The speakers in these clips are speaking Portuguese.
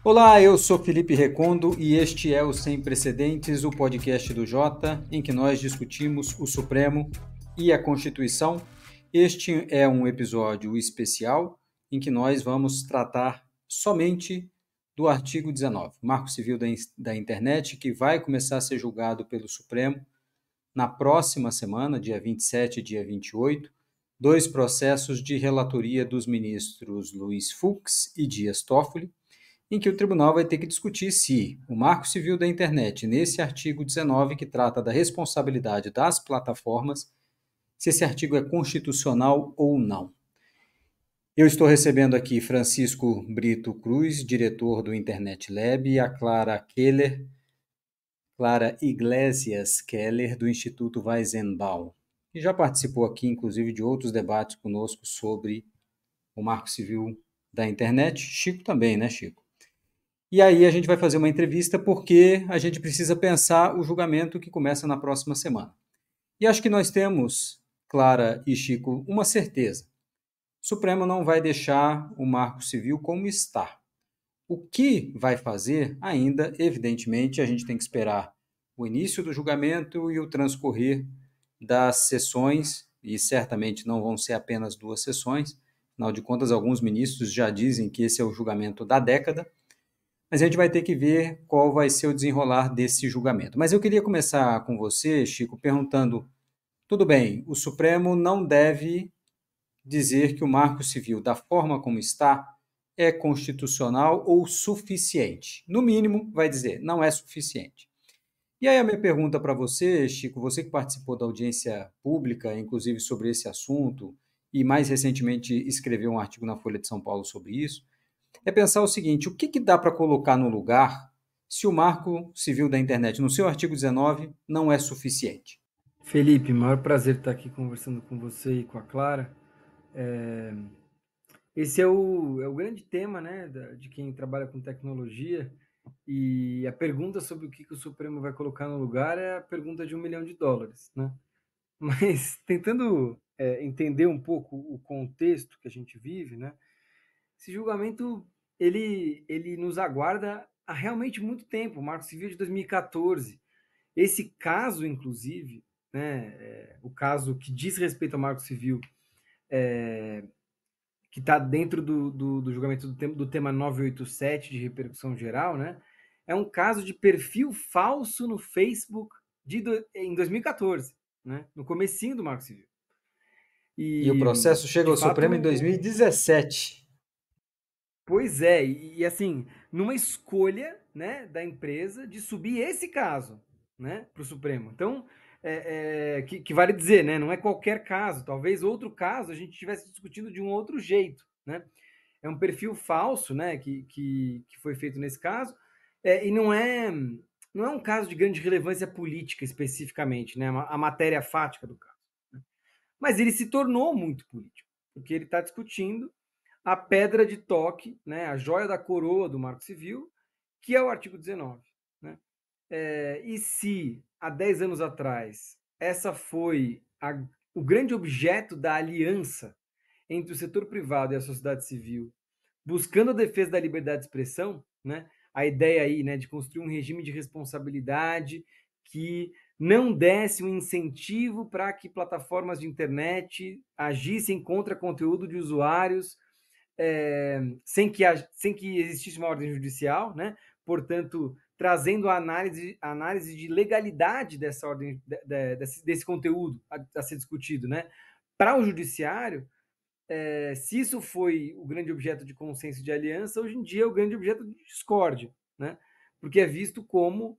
Olá, eu sou Felipe Recondo e este é o Sem Precedentes, o podcast do Jota, em que nós discutimos o Supremo e a Constituição. Este é um episódio especial em que nós vamos tratar somente do artigo 19, Marco Civil da Internet, que vai começar a ser julgado pelo Supremo na próxima semana, dia 27 e dia 28, dois processos de relatoria dos ministros Luiz Fux e Dias Toffoli, em que o tribunal vai ter que discutir se o Marco Civil da Internet, nesse artigo 19, que trata da responsabilidade das plataformas, se esse artigo é constitucional ou não. Eu estou recebendo aqui Francisco Brito Cruz, diretor do Internet Lab, e a Clara Iglesias Keller, do Instituto Weizenbaum, que já participou aqui, inclusive, de outros debates conosco sobre o Marco Civil da Internet. Chico também, né, Chico? E aí a gente vai fazer uma entrevista porque a gente precisa pensar o julgamento que começa na próxima semana. E acho que nós temos, Clara e Chico, uma certeza. O Supremo não vai deixar o Marco Civil como está. O que vai fazer ainda, evidentemente, a gente tem que esperar o início do julgamento e o transcorrer das sessões, e certamente não vão ser apenas duas sessões, afinal de contas, alguns ministros já dizem que esse é o julgamento da década, mas a gente vai ter que ver qual vai ser o desenrolar desse julgamento. Mas eu queria começar com você, Chico, perguntando: tudo bem, o Supremo não deve dizer que o Marco Civil, da forma como está, é constitucional ou suficiente. No mínimo, vai dizer, não é suficiente. E aí a minha pergunta para você, Chico, você que participou da audiência pública, inclusive sobre esse assunto, e mais recentemente escreveu um artigo na Folha de São Paulo sobre isso, é pensar o seguinte: o que dá para colocar no lugar se o Marco Civil da Internet, no seu artigo 19, não é suficiente? Felipe, maior prazer estar aqui conversando com você e com a Clara. É, Esse é o grande tema, né, de quem trabalha com tecnologia, e a pergunta sobre o que o Supremo vai colocar no lugar é a pergunta de US$ 1 milhão, né? Mas tentando entender um pouco o contexto que a gente vive, né, esse julgamento ele nos aguarda há realmente muito tempo. O Marco Civil de 2014. Esse caso, inclusive, né, o caso que diz respeito ao Marco Civil, que está dentro do julgamento do tema 987 de repercussão geral, né, é um caso de perfil falso no Facebook em 2014, né, no comecinho do Marco Civil. E o E, processo chega de ao Supremo em fato, 2017. pois é, e assim, numa escolha, né, da empresa de subir esse caso, né, para o Supremo. Então, que vale dizer, né, não é qualquer caso. Talvez outro caso a gente estivesse discutindo de um outro jeito, né? É um perfil falso, né, que foi feito nesse caso, e não é um caso de grande relevância política especificamente, né, a matéria fática do caso. Né? Mas ele se tornou muito político, porque ele está discutindo a pedra de toque, né, a joia da coroa do Marco Civil, que é o artigo 19. Né? E se, há 10 anos atrás, essa foi o grande objeto da aliança entre o setor privado e a sociedade civil, buscando a defesa da liberdade de expressão, né, a ideia aí, né, de construir um regime de responsabilidade que não desse um incentivo para que plataformas de internet agissem contra conteúdo de usuários sem que existisse uma ordem judicial, né? Portanto, trazendo a análise de legalidade dessa ordem, desse conteúdo a ser discutido, né? Para o judiciário, se isso foi o grande objeto de consenso de aliança, hoje em dia é o grande objeto de discórdia, né? Porque é visto como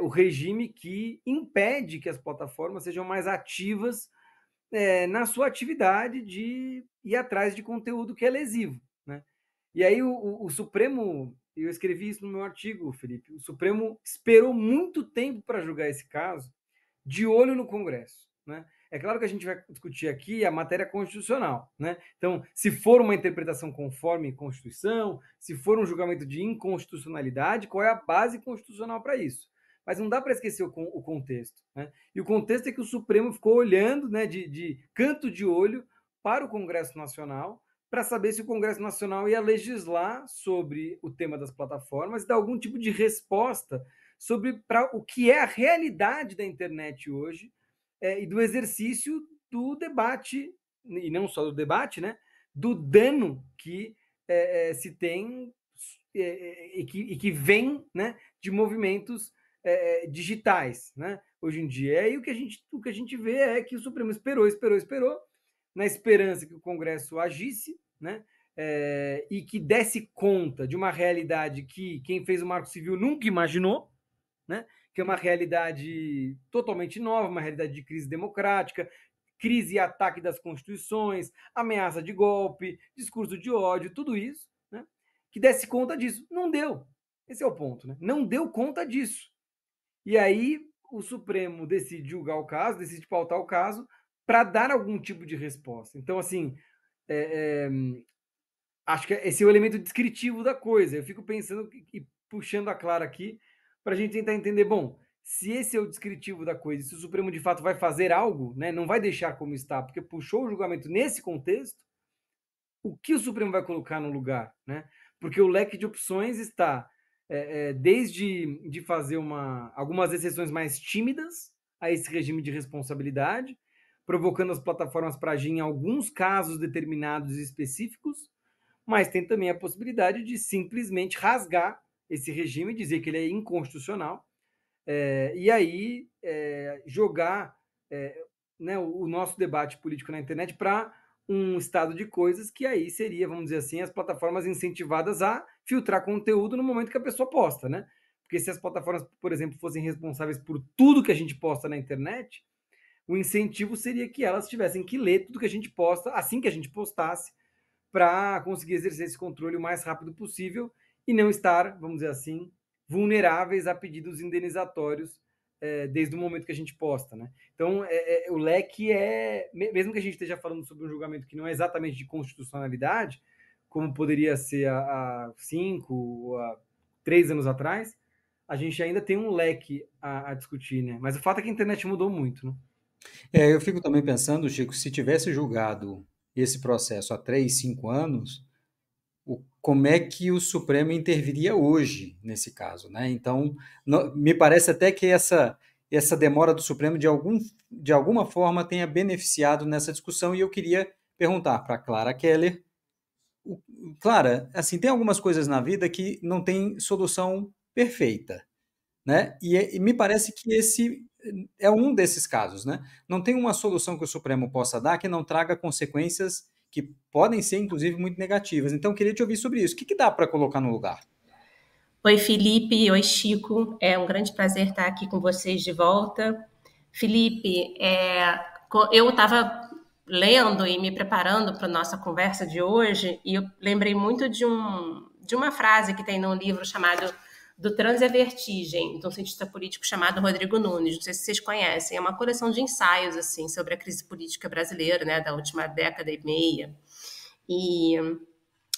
o regime que impede que as plataformas sejam mais ativas na sua atividade de ir atrás de conteúdo que é lesivo. Né? E aí o Supremo, eu escrevi isso no meu artigo, Felipe, o Supremo esperou muito tempo para julgar esse caso, de olho no Congresso. Né? É claro que a gente vai discutir aqui a matéria constitucional. Né? Então, se for uma interpretação conforme Constituição, se for um julgamento de inconstitucionalidade, qual é a base constitucional para isso? Mas não dá para esquecer o contexto. Né? E o contexto é que o Supremo ficou olhando, né, de canto de olho para o Congresso Nacional para saber se o Congresso Nacional ia legislar sobre o tema das plataformas e dar algum tipo de resposta sobre o que é a realidade da internet hoje e do exercício do debate, e não só do debate, né, do dano que se tem e que vem, né, de movimentos digitais, né, hoje em dia. E o que a gente vê é que o Supremo esperou, na esperança que o Congresso agisse, né, e que desse conta de uma realidade que quem fez o Marco Civil nunca imaginou, né, que é uma realidade totalmente nova, uma realidade de crise democrática, crise e ataque das constituições, ameaça de golpe, discurso de ódio, tudo isso, né, que desse conta disso. Não deu. Esse é o ponto, né? Não deu conta disso. E aí o Supremo decide julgar o caso, decide pautar o caso para dar algum tipo de resposta. Então, assim, acho que esse é o elemento descritivo da coisa. Eu fico pensando e puxando a Clara aqui para a gente tentar entender, bom, se esse é o descritivo da coisa, se o Supremo de fato vai fazer algo, né, não vai deixar como está, porque puxou o julgamento nesse contexto, o que o Supremo vai colocar no lugar, né? Porque o leque de opções está desde de fazer algumas exceções mais tímidas a esse regime de responsabilidade, provocando as plataformas para agir em alguns casos determinados e específicos, mas tem também a possibilidade de simplesmente rasgar esse regime, dizer que ele é inconstitucional, e aí jogar né, o nosso debate político na internet para um estado de coisas que aí seria, vamos dizer assim, as plataformas incentivadas a filtrar conteúdo no momento que a pessoa posta, né? Porque se as plataformas, por exemplo, fossem responsáveis por tudo que a gente posta na internet, o incentivo seria que elas tivessem que ler tudo que a gente posta assim que a gente postasse, para conseguir exercer esse controle o mais rápido possível e não estar, vamos dizer assim, vulneráveis a pedidos indenizatórios desde o momento que a gente posta, né? Então, o leque mesmo que a gente esteja falando sobre um julgamento que não é exatamente de constitucionalidade, como poderia ser há 5 ou há 3 anos atrás, a gente ainda tem um leque a discutir, né? Mas o fato é que a internet mudou muito, né? Eu fico também pensando, Chico, se tivesse julgado esse processo há 3, 5 anos, como é que o Supremo interviria hoje nesse caso, né? Então, me parece até que essa demora do Supremo, de alguma forma, tenha beneficiado nessa discussão, e eu queria perguntar para a Clara Keller. Clara, assim, tem algumas coisas na vida que não tem solução perfeita, né? E me parece que esse é um desses casos, né? Não tem uma solução que o Supremo possa dar que não traga consequências que podem ser, inclusive, muito negativas. Então, eu queria te ouvir sobre isso. O que dá para colocar no lugar? Oi, Felipe. Oi, Chico. É um grande prazer estar aqui com vocês de volta. Felipe, eu estava lendo e me preparando para a nossa conversa de hoje e eu lembrei muito de uma frase que tem num livro chamado Do Transe à Vertigem, de um cientista político chamado Rodrigo Nunes. Não sei se vocês conhecem. É uma coleção de ensaios assim sobre a crise política brasileira, né, da última década e meia. E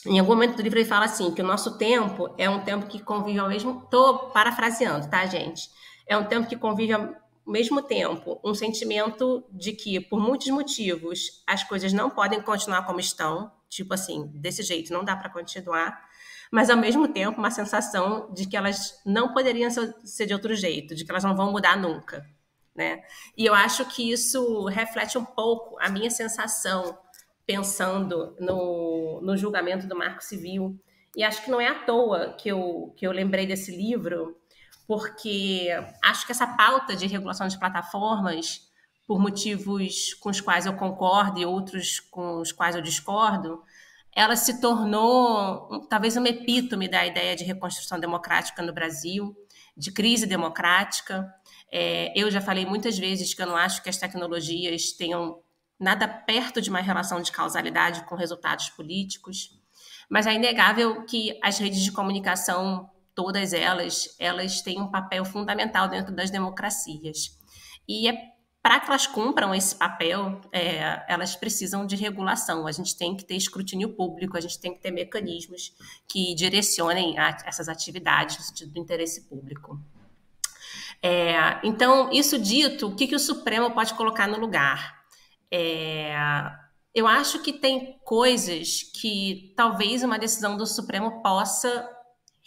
em algum momento do livro ele fala assim, que o nosso tempo é um tempo que convive ao mesmo... Estou parafraseando, tá, gente? É um tempo que convive ao mesmo tempo um sentimento de que, por muitos motivos, as coisas não podem continuar como estão, tipo assim, desse jeito não dá para continuar, mas ao mesmo tempo uma sensação de que elas não poderiam ser de outro jeito, de que elas não vão mudar nunca, né? E eu acho que isso reflete um pouco a minha sensação pensando no julgamento do Marco Civil. E acho que não é à toa que eu lembrei desse livro, porque acho que essa pauta de regulação de plataformas, por motivos com os quais eu concordo e outros com os quais eu discordo, ela se tornou talvez uma epítome da ideia de reconstrução democrática no Brasil, de crise democrática. Eu já falei muitas vezes que eu não acho que as tecnologias tenham nada perto de uma relação de causalidade com resultados políticos, mas é inegável que as redes de comunicação, todas elas têm um papel fundamental dentro das democracias. E para que elas cumpram esse papel, elas precisam de regulação. A gente tem que ter escrutínio público, a gente tem que ter mecanismos que direcionem essas atividades no sentido do interesse público. Então, isso dito, o que o Supremo pode colocar no lugar? Eu acho que tem coisas que talvez uma decisão do Supremo possa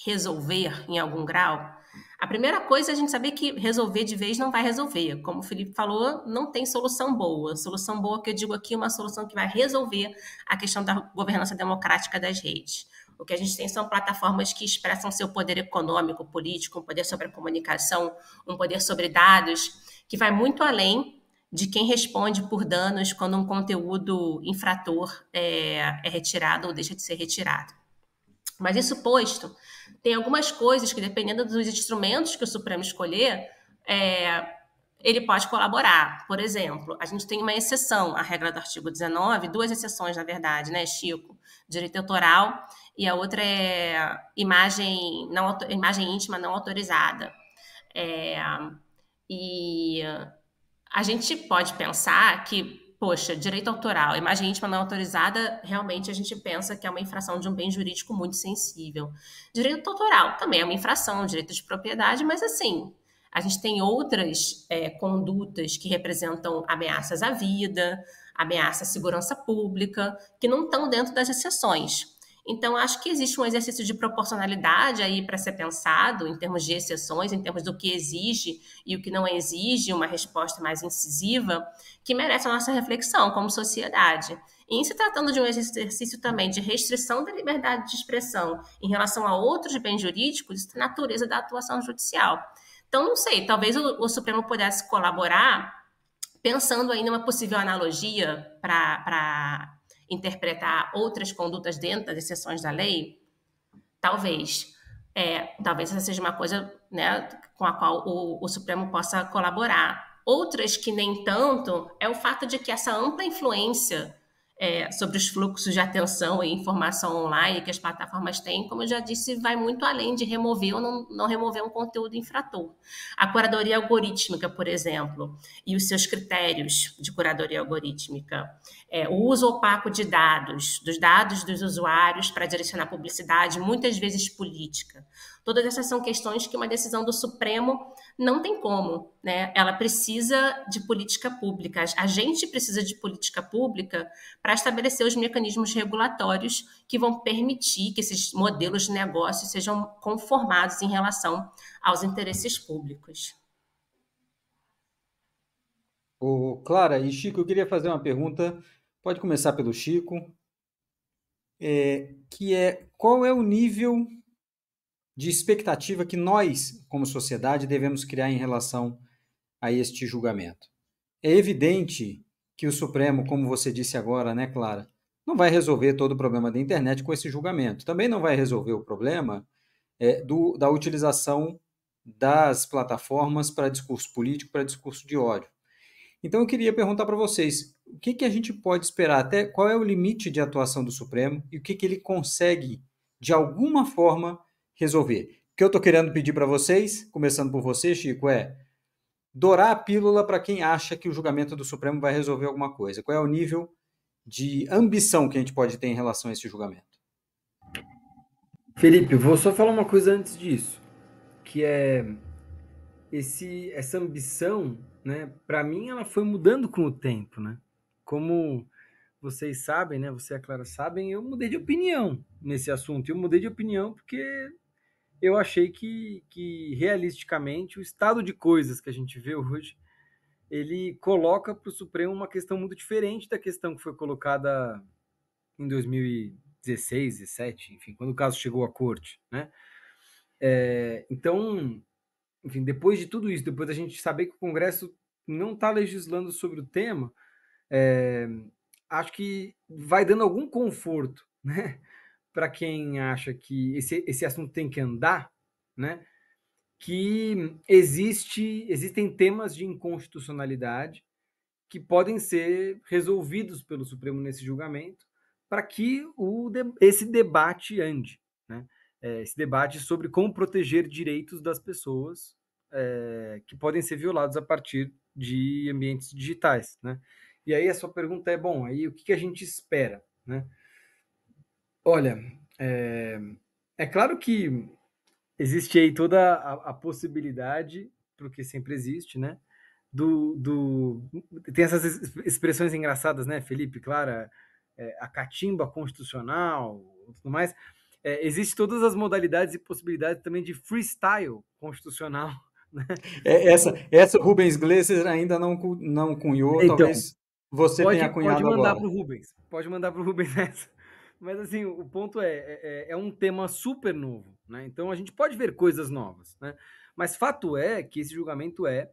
resolver em algum grau. A primeira coisa é a gente saber que resolver de vez não vai resolver. Como o Felipe falou, não tem solução boa. Solução boa que eu digo aqui é uma solução que vai resolver a questão da governança democrática das redes. O que a gente tem são plataformas que expressam seu poder econômico, político, um poder sobre a comunicação, um poder sobre dados, que vai muito além de quem responde por danos quando um conteúdo infrator é retirado ou deixa de ser retirado. Mas isso posto, tem algumas coisas que, dependendo dos instrumentos que o Supremo escolher, ele pode colaborar. Por exemplo, a gente tem uma exceção à regra do artigo 19, duas exceções, na verdade, né, Chico? Direito autoral e a outra é imagem íntima não autorizada. E a gente pode pensar que, poxa, direito autoral, imagem íntima não autorizada, realmente a gente pensa que é uma infração de um bem jurídico muito sensível. Direito autoral também é uma infração, direito de propriedade, mas assim, a gente tem outras condutas que representam ameaças à vida, ameaça à segurança pública, que não estão dentro das exceções. Então, acho que existe um exercício de proporcionalidade aí para ser pensado, em termos de exceções, em termos do que exige e o que não exige uma resposta mais incisiva, que merece a nossa reflexão como sociedade. E em se tratando de um exercício também de restrição da liberdade de expressão em relação a outros bens jurídicos, isso é a natureza da atuação judicial. Então, não sei, talvez o Supremo pudesse colaborar pensando aí numa possível analogia para interpretar outras condutas dentro das exceções da lei, talvez. Talvez essa seja uma coisa, né, com a qual o Supremo possa colaborar. Outras que nem tanto é o fato de que essa ampla influência sobre os fluxos de atenção e informação online que as plataformas têm, como eu já disse, vai muito além de remover ou não remover um conteúdo infrator. A curadoria algorítmica, por exemplo, e os seus critérios de curadoria algorítmica, o uso opaco de dados, dos dados dos usuários para direcionar publicidade, muitas vezes política. Todas essas são questões que uma decisão do Supremo não tem como, né? Ela precisa de política pública. A gente precisa de política pública para estabelecer os mecanismos regulatórios que vão permitir que esses modelos de negócio sejam conformados em relação aos interesses públicos. Clara e Chico, eu queria fazer uma pergunta. Pode começar pelo Chico, que é qual é o nível de expectativa que nós, como sociedade, devemos criar em relação a este julgamento. É evidente que o Supremo, como você disse agora, né, Clara, não vai resolver todo o problema da internet com esse julgamento. Também não vai resolver o problema da utilização das plataformas para discurso político, para discurso de ódio. Então eu queria perguntar para vocês, o que a gente pode esperar, até qual é o limite de atuação do Supremo e o que ele consegue, de alguma forma, resolver. O que eu estou querendo pedir para vocês, começando por você, Chico, é dourar a pílula para quem acha que o julgamento do Supremo vai resolver alguma coisa. Qual é o nível de ambição que a gente pode ter em relação a esse julgamento? Felipe, vou só falar uma coisa antes disso, que é essa ambição, né? Para mim, ela foi mudando com o tempo, né? Como vocês sabem, né? Você e a Clara sabem, eu mudei de opinião nesse assunto. Eu mudei de opinião porque eu achei que realisticamente o estado de coisas que a gente vê hoje ele coloca para o Supremo uma questão muito diferente da questão que foi colocada em 2016, 17, enfim, quando o caso chegou à corte, né? Então, enfim, depois de tudo isso, depois da gente saber que o Congresso não está legislando sobre o tema, acho que vai dando algum conforto, né, para quem acha que esse assunto tem que andar, né, que existem temas de inconstitucionalidade que podem ser resolvidos pelo Supremo nesse julgamento para que esse debate ande, né? Esse debate sobre como proteger direitos das pessoas que podem ser violados a partir de ambientes digitais, né? E aí a sua pergunta é, bom, aí o que a gente espera, né? Olha, é claro que existe aí toda a possibilidade, porque sempre existe, né, Tem essas expressões engraçadas, né, Felipe, Clara? A catimba constitucional, tudo mais. Existem todas as modalidades e possibilidades também de freestyle constitucional. Né? Essa o Rubens Gleiser ainda não cunhou, Então, talvez você tenha pode cunhado mandar agora. para o Rubens. Pode mandar para o Rubens essa. Mas, assim, o ponto é um tema super novo. Né? Então, a gente pode ver coisas novas. Né? Mas fato é que esse julgamento é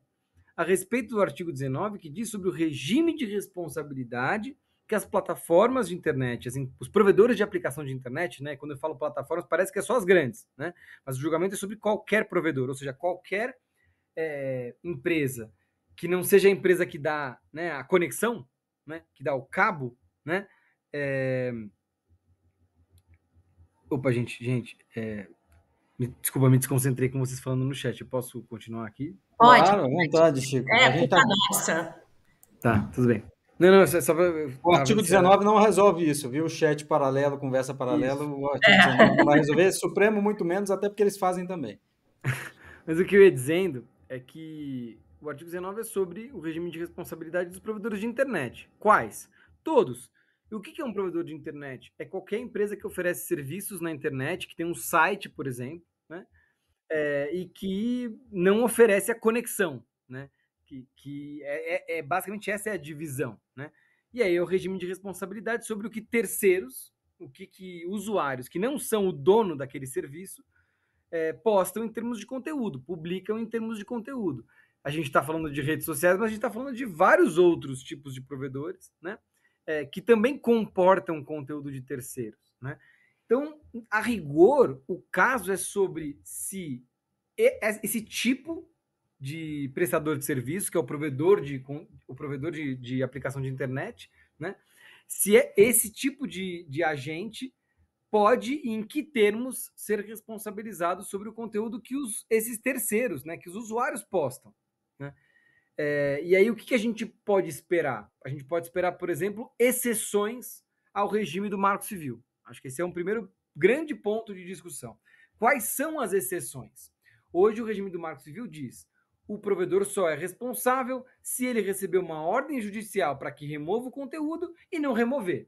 a respeito do artigo 19, que diz sobre o regime de responsabilidade que as plataformas de internet, assim, os provedores de aplicação de internet, né? Quando eu falo plataformas, parece que é só as grandes, né? Mas o julgamento é sobre qualquer provedor, ou seja, qualquer empresa que não seja a empresa que dá, né, a conexão, né, que dá o cabo, né? Opa, gente, desculpa, me desconcentrei com vocês falando no chat. Eu posso continuar aqui? Pode. Claro, à vontade, Chico. A gente Culpa tá... nossa. Tá, tudo bem. Não, só pra, eu O tava vendo artigo se era... 19 não resolve isso, viu? Chat paralelo, conversa paralela, Isso. o artigo 19 não vai resolver, Supremo muito menos, até porque eles fazem também. Mas o que eu ia dizendo é que o artigo 19 é sobre o regime de responsabilidade dos provedores de internet. Quais? Todos. E o que é um provedor de internet? É qualquer empresa que oferece serviços na internet, que tem um site, por exemplo, né? E que não oferece a conexão, né? Basicamente essa é a divisão, né? E aí é o regime de responsabilidade sobre o que terceiros, o que usuários que não são o dono daquele serviço postam em termos de conteúdo, publicam em termos de conteúdo. A gente está falando de redes sociais, mas a gente está falando de vários outros tipos de provedores, né? Que também comportam conteúdo de terceiros, né? Então, a rigor, o caso é sobre se esse tipo de prestador de serviço, que é o provedor de aplicação de internet, né? Se esse tipo de agente pode, em que termos, ser responsabilizado sobre o conteúdo que esses terceiros, né, que os usuários postam. Né? E aí, o que a gente pode esperar? A gente pode esperar, por exemplo, exceções ao regime do Marco Civil. Acho que esse é um primeiro grande ponto de discussão. Quais são as exceções? Hoje, o regime do Marco Civil diz: o provedor só é responsável se ele receber uma ordem judicial para que remova o conteúdo e não remover.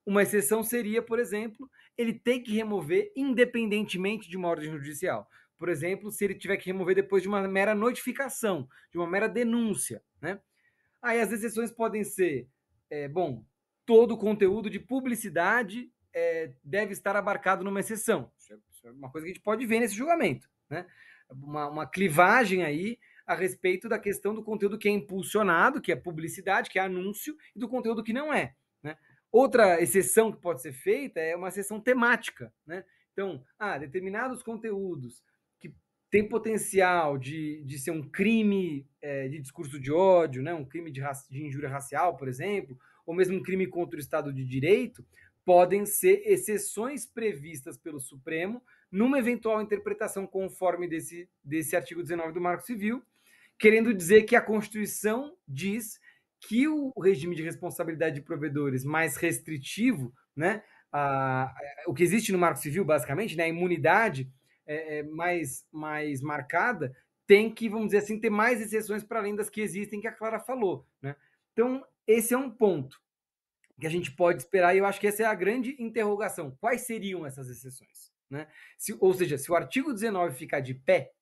Uma exceção seria, por exemplo, ele ter que remover independentemente de uma ordem judicial. Por exemplo, se ele tiver que remover depois de uma mera notificação, de uma mera denúncia, né? Aí as exceções podem ser, todo o conteúdo de publicidade deve estar abarcado numa exceção. Isso é uma coisa que a gente pode ver nesse julgamento, né? Uma clivagem aí a respeito da questão do conteúdo que é impulsionado, que é publicidade, que é anúncio, e do conteúdo que não é, né? Outra exceção que pode ser feita é uma exceção temática, né? Então, determinados conteúdos que têm potencial de ser um crime de discurso de ódio, né? Um crime de injúria racial, por exemplo, ou mesmo um crime contra o Estado de Direito, podem ser exceções previstas pelo Supremo numa eventual interpretação conforme desse artigo 19 do Marco Civil, querendo dizer que a Constituição diz que o regime de responsabilidade de provedores mais restritivo, né, o que existe no Marco Civil, basicamente, né, a imunidade mais marcada, tem que, vamos dizer assim, ter mais exceções para além das que existem, que a Clara falou. Né? Então, esse é um ponto que a gente pode esperar, e eu acho que essa é a grande interrogação. Quais seriam essas exceções? Né? Ou seja, se o artigo 19 ficar de pé,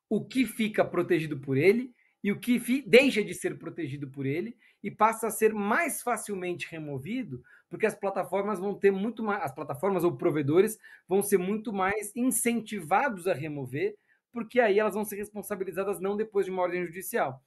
o que fica protegido por ele e o que deixa de ser protegido por ele e passa a ser mais facilmente removido, porque as plataformas vão ter muito mais, as plataformas ou provedores vão ser muito mais incentivados a remover, porque aí elas vão ser responsabilizadas não depois de uma ordem judicial.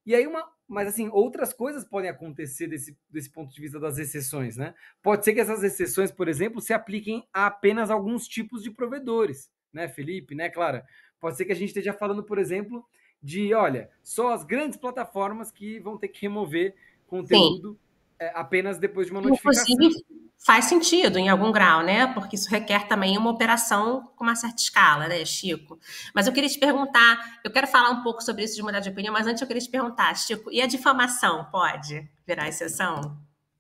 E aí mas assim, outras coisas podem acontecer desse ponto de vista das exceções, né? Pode ser que essas exceções, por exemplo, se apliquem a apenas alguns tipos de provedores, né, Felipe, né, Clara? Pode ser que a gente esteja falando, por exemplo, olha, só as grandes plataformas que vão ter que remover conteúdo apenas depois de uma notificação. Inclusive, faz sentido em algum grau, né? Porque isso requer também uma operação com uma certa escala, né, Chico? Mas eu queria te perguntar, eu quero falar um pouco sobre isso de mudar de opinião, mas antes eu queria te perguntar, Chico, e a difamação pode virar exceção?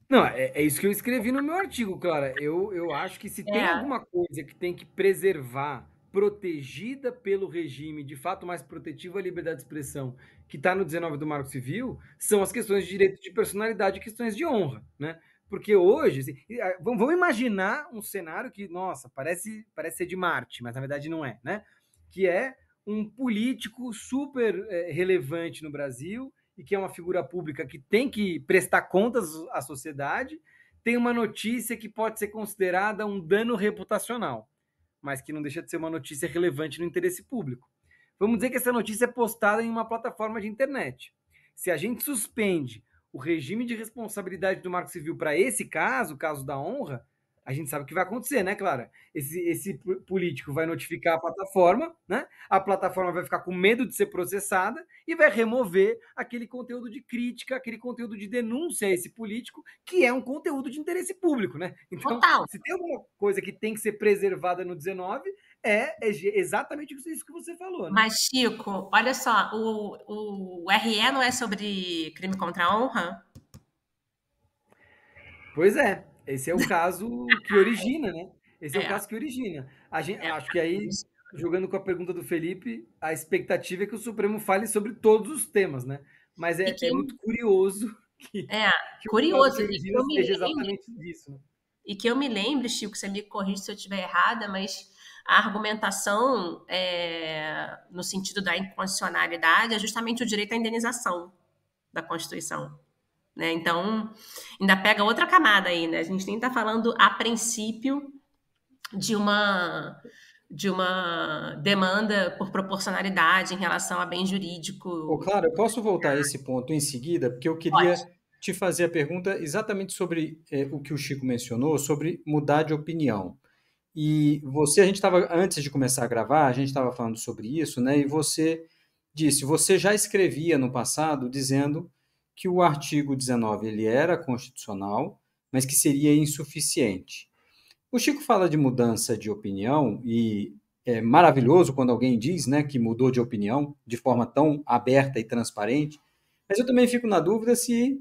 Não, é isso que eu escrevi no meu artigo, Clara. Eu acho que se tem alguma coisa que tem que preservar protegida pelo regime, de fato mais protetivo à liberdade de expressão, que está no 19 do Marco Civil, são as questões de direito de personalidade e questões de honra, né? Porque hoje, assim, vamos imaginar um cenário que, nossa, parece ser de Marte, mas na verdade não é, né? Que é um político super relevante no Brasil e que é uma figura pública que tem que prestar contas à sociedade, tem uma notícia que pode ser considerada um dano reputacional, mas que não deixa de ser uma notícia relevante no interesse público. Vamos dizer que essa notícia é postada em uma plataforma de internet. Se a gente suspende o regime de responsabilidade do Marco Civil para esse caso, o caso da honra, a gente sabe o que vai acontecer, né, Clara? Esse político vai notificar a plataforma, né? A plataforma vai ficar com medo de ser processada e vai remover aquele conteúdo de crítica, aquele conteúdo de denúncia a esse político, que é um conteúdo de interesse público, né? Então, Total. se tem alguma coisa que tem que ser preservada no 19, é exatamente isso que você falou, né? Mas, Chico, olha só, o RE não é sobre crime contra a honra? Pois é, esse é o caso que origina, né? Esse é o É, caso que origina. é. Acho que aí, jogando com a pergunta do Felipe, a expectativa é que o Supremo fale sobre todos os temas, né? Mas E é que muito curioso que, é que o caso curioso, que e que origina eu me seja lembre, exatamente disso, né? Chico, você me corrige se eu estiver errada, mas a argumentação no sentido da inconstitucionalidade é justamente o direito à indenização da Constituição. Né? Então, ainda pega outra camada aí, né? A gente nem está falando a princípio de uma demanda por proporcionalidade em relação a bem jurídico. Claro, eu posso voltar a esse ponto em seguida, porque eu Pode. queria te fazer a pergunta exatamente sobre o que o Chico mencionou, sobre mudar de opinião. E a gente estava, antes de começar a gravar, a gente estava falando sobre isso, né? E você disse, você já escrevia no passado dizendo que o artigo 19 ele era constitucional, mas que seria insuficiente. O Chico fala de mudança de opinião e é maravilhoso quando alguém diz, né, que mudou de opinião de forma tão aberta e transparente, mas eu também fico na dúvida se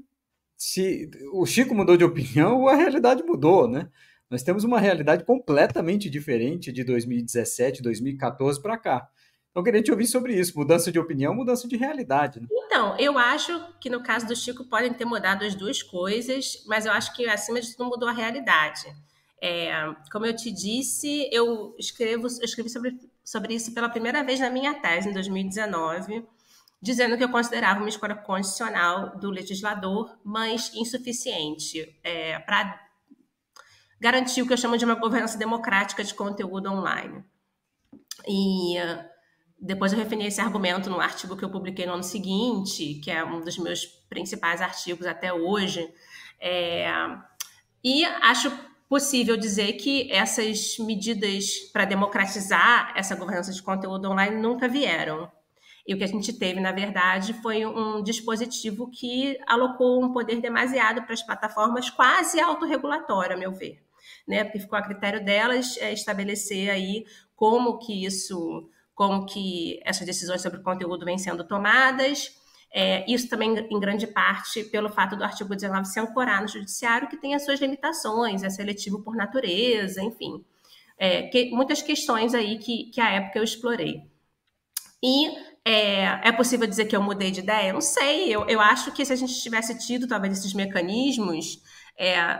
o Chico mudou de opinião ou a realidade mudou, né? Nós temos uma realidade completamente diferente de 2017, 2014 para cá. Então, eu queria te ouvir sobre isso, mudança de opinião, mudança de realidade, né? Então, eu acho que no caso do Chico podem ter mudado as duas coisas, mas eu acho que acima de tudo mudou a realidade. Como eu te disse, eu escrevi sobre isso pela primeira vez na minha tese, em 2019, dizendo que eu considerava uma escolha constitucional do legislador, mas insuficiente para garantir o que eu chamo de uma governança democrática de conteúdo online. E depois eu referi esse argumento no artigo que eu publiquei no ano seguinte, que é um dos meus principais artigos até hoje. E acho possível dizer que essas medidas para democratizar essa governança de conteúdo online nunca vieram. E o que a gente teve, na verdade, foi um dispositivo que alocou um poder demasiado para as plataformas, quase autorregulatório, a meu ver. Né? Porque ficou a critério delas estabelecer aí como que essas decisões sobre conteúdo vêm sendo tomadas. Isso também, em grande parte, pelo fato do artigo 19 se ancorar no judiciário, que tem as suas limitações, é seletivo por natureza, enfim. Muitas questões aí que à época eu explorei. E é possível dizer que eu mudei de ideia? Não sei, eu acho que se a gente tivesse tido talvez esses mecanismos,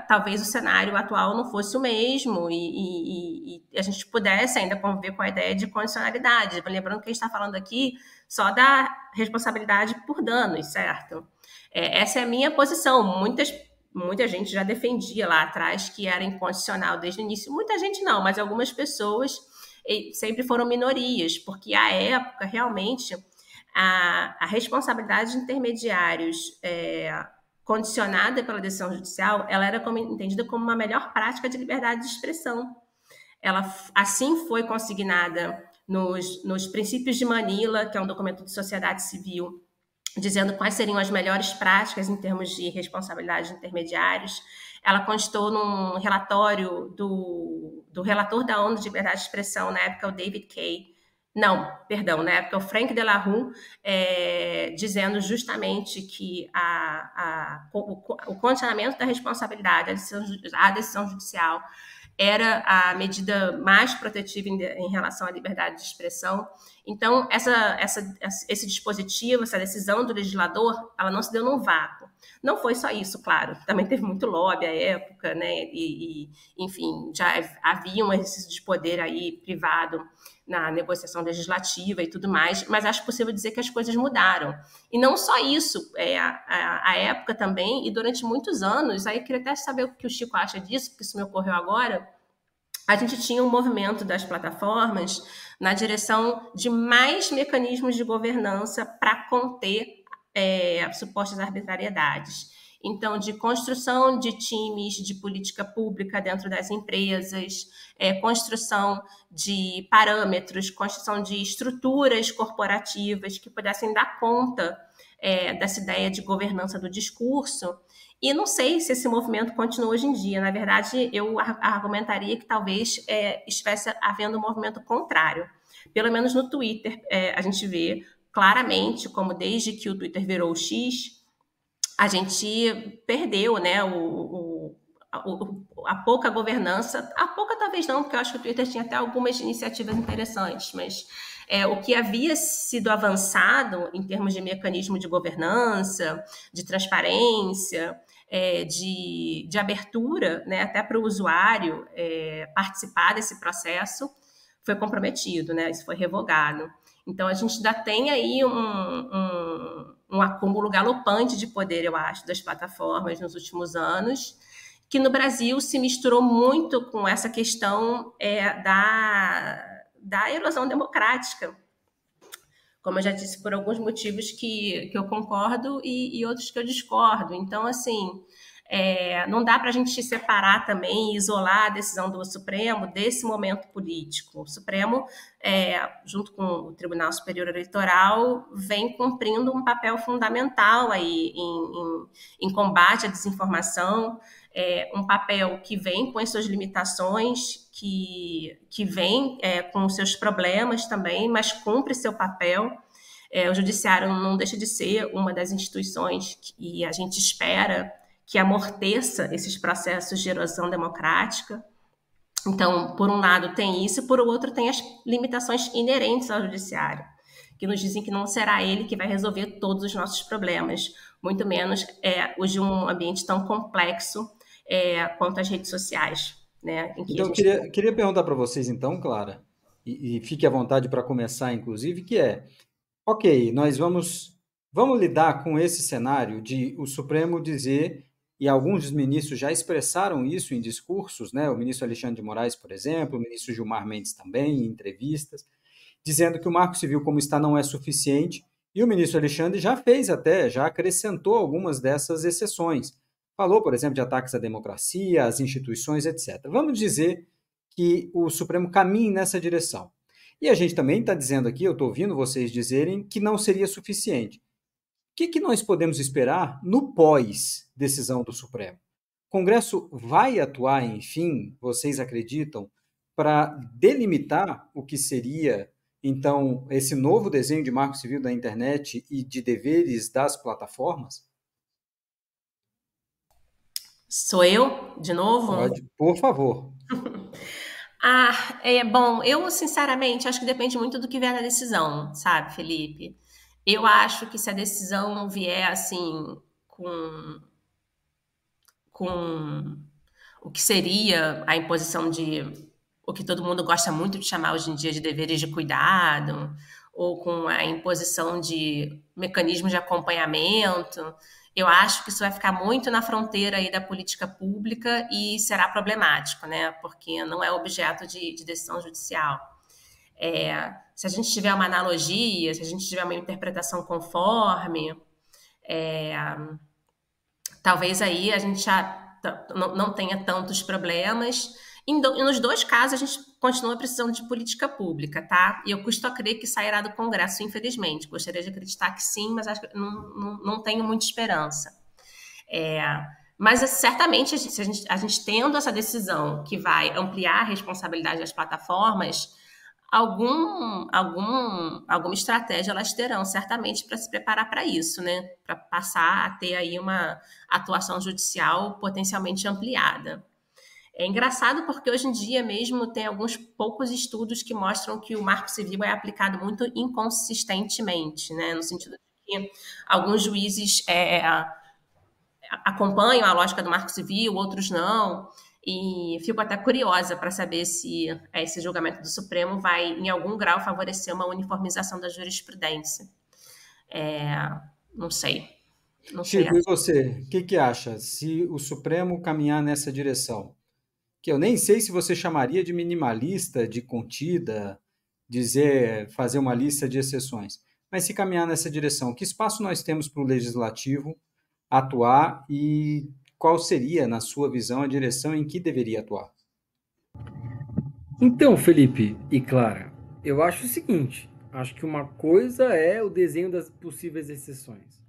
talvez o cenário atual não fosse o mesmo e a gente pudesse ainda conviver com a ideia de condicionalidade. Lembrando que a gente está falando aqui só da responsabilidade por danos, certo? Essa é a minha posição. Muita gente já defendia lá atrás que era incondicional desde o início. Muita gente não, mas algumas pessoas sempre foram minorias, porque à época, realmente, a responsabilidade de intermediários condicionada pela decisão judicial, ela era entendida como uma melhor prática de liberdade de expressão. Ela assim foi consignada nos Princípios de Manila, que é um documento de sociedade civil, dizendo quais seriam as melhores práticas em termos de responsabilidade de intermediários. Ela constou num relatório do relator da ONU de Liberdade de Expressão, na época, o David Kay. Não, perdão, na época, o Frank Delarue, dizendo justamente que o condicionamento da responsabilidade à decisão judicial era a medida mais protetiva em relação à liberdade de expressão. Então, esse dispositivo, essa decisão do legislador, ela não se deu num vácuo. Não foi só isso, claro. Também teve muito lobby à época, né? Enfim, já havia um exercício de poder aí privado na negociação legislativa e tudo mais, mas acho possível dizer que as coisas mudaram. E não só isso, a época também, e durante muitos anos, aí eu queria até saber o que o Chico acha disso, porque isso me ocorreu agora, a gente tinha um movimento das plataformas na direção de mais mecanismos de governança para conter supostas arbitrariedades. Então, de construção de times de política pública dentro das empresas, construção de parâmetros, construção de estruturas corporativas que pudessem dar conta dessa ideia de governança do discurso. E não sei se esse movimento continua hoje em dia. Na verdade, eu argumentaria que talvez estivesse havendo um movimento contrário. Pelo menos no Twitter, a gente vê claramente como desde que o Twitter virou o X, a gente perdeu, né, a pouca governança. A pouca talvez não, porque eu acho que o Twitter tinha até algumas iniciativas interessantes, mas o que havia sido avançado em termos de mecanismo de governança, de transparência, de abertura, né, até para o usuário participar desse processo, foi comprometido, né, isso foi revogado. Então, a gente ainda tem aí um acúmulo galopante de poder, eu acho, das plataformas nos últimos anos, que no Brasil se misturou muito com essa questão da erosão democrática. Como eu já disse, por alguns motivos que eu concordo e outros que eu discordo. Então, assim, não dá para a gente separar também e isolar a decisão do Supremo desse momento político. O Supremo, junto com o Tribunal Superior Eleitoral, vem cumprindo um papel fundamental aí em combate à desinformação, um papel que vem com as suas limitações, que vem com os seus problemas também, mas cumpre seu papel. O Judiciário não deixa de ser uma das instituições que a gente espera que amorteça esses processos de erosão democrática. Então, por um lado tem isso, por outro tem as limitações inerentes ao Judiciário, que nos dizem que não será ele que vai resolver todos os nossos problemas, muito menos os de um ambiente tão complexo quanto as redes sociais. Né, então, eu queria perguntar para vocês, então, Clara, e fique à vontade para começar, inclusive, que ok, nós vamos lidar com esse cenário de o Supremo dizer, e alguns dos ministros já expressaram isso em discursos, né? O ministro Alexandre de Moraes, por exemplo, o ministro Gilmar Mendes também, em entrevistas, dizendo que o Marco Civil como está não é suficiente, e o ministro Alexandre já acrescentou algumas dessas exceções. Falou, por exemplo, de ataques à democracia, às instituições, etc. Vamos dizer que o Supremo caminhe nessa direção. E a gente também está dizendo aqui, eu estou ouvindo vocês dizerem que não seria suficiente. O que nós podemos esperar no pós-decisão do Supremo? O Congresso vai atuar, enfim, vocês acreditam, para delimitar o que seria, então, esse novo desenho de marco civil da internet e de deveres das plataformas? Sou eu, de novo? Pode, por favor. Bom, eu sinceramente acho que depende muito do que vier na decisão, sabe, Felipe? Eu acho que se a decisão vier assim com o que seria a imposição de o que todo mundo gosta muito de chamar hoje em dia de deveres de cuidado, ou com a imposição de mecanismos de acompanhamento, eu acho que isso vai ficar muito na fronteira aí da política pública e será problemático, né? Porque não é objeto de decisão judicial. Se a gente tiver uma analogia, se a gente tiver uma interpretação conforme, talvez aí a gente já não tenha tantos problemas. E nos dois casos, a gente continua precisando de política pública, tá? E eu custo a crer que sairá do Congresso, infelizmente. Gostaria de acreditar que sim, mas acho que não tenho muita esperança. Mas certamente, a gente tendo essa decisão que vai ampliar a responsabilidade das plataformas, alguma estratégia elas terão, certamente, para se preparar para isso, né? Para passar a ter aí uma atuação judicial potencialmente ampliada. É engraçado porque hoje em dia mesmo tem alguns poucos estudos que mostram que o Marco Civil é aplicado muito inconsistentemente, né? No sentido de que alguns juízes acompanham a lógica do Marco Civil, outros não. E fico até curiosa para saber se esse julgamento do Supremo vai, em algum grau, favorecer uma uniformização da jurisprudência. Não sei. Não sei. Chico, e você? O que acha? Se o Supremo caminhar nessa direção, que eu nem sei se você chamaria de minimalista, de contida, fazer uma lista de exceções, mas se caminhar nessa direção, que espaço nós temos para o legislativo atuar e qual seria, na sua visão, a direção em que deveria atuar? Então, Felipe e Clara, eu acho o seguinte, acho que uma coisa é o desenho das possíveis exceções,